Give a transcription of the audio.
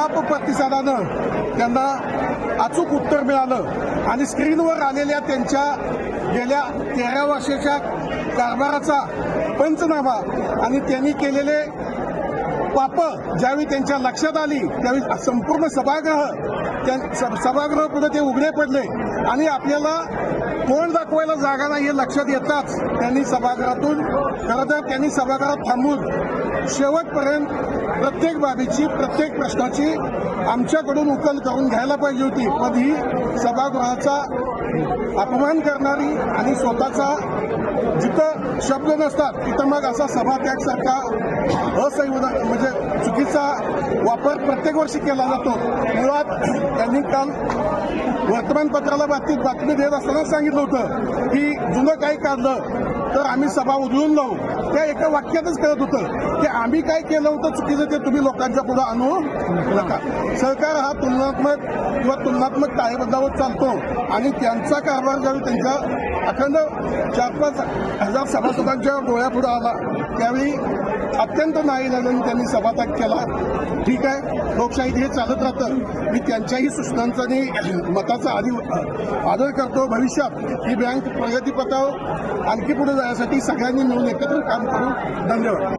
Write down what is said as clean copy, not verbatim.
अमाप प्रतिसादानं त्यांना अचूक उत्तर मिळालं आणि स्क्रीनवर आलेल्या त्यांच्या गेल्या 13 वर्षाच्या कारभाराचा पंचनामा आणि त्यांनी केलेले पापं ज्यावेळी त्यांच्या लक्षात आली त्यावेळी संपूर्ण सभागृह पुढे ते उघडे पडले आणि आपल्याला तोंड दाखवायला जागा नाही हे लक्षात येताच त्यांनी सभागृहातून खरं तर त्यांनी सभागृहात थांबून शेवटपर्यंत प्रत्येक बाबीची प्रत्येक प्रश्नाची आमच्याकडून उकल करून घ्यायला पाहिजे होती, पण ही सभागृहाचा अपमान करणारी आणि स्वतःचा जिथं शब्द नसतात तिथं मग असा सभात्यागसारखा असंविधान म्हणजे चुकीचा वापर प्रत्येक वर्षी केला जातो। मुळात त्यांनी काल वर्तमानपत्राला बातमी देत असताना सांगितलं होतं की जुनं काही काढलं तर आम्ही सभा उधळून लावू। त्या एका वाक्यातच कळत होतं की आम्ही काय केलं होतं चुकीचं ते तुम्ही लोकांच्या पुढे आणू नका। सरकार हा तुलनात्मक ताळेबंदावर चालतो आणि त्यांचा कारभार ज्यावेळी त्यांच्या अखंड 4-5 हजार सभासदांच्या डोळ्यापुढे आला त्यावेळी अत्यंत नाईलाजाने त्यांनी सभात्याग केला। ठीक आहे, लोकशाहीत हे चालत राहतं। मी त्यांच्याही सूचनांचा आणि मताचा आदर करतो। भविष्यात ही बँक प्रगतीपथावर आणखी पुढे जाण्यासाठी सगळ्यांनी मिळून एकत्र काम करू। धन्यवाद।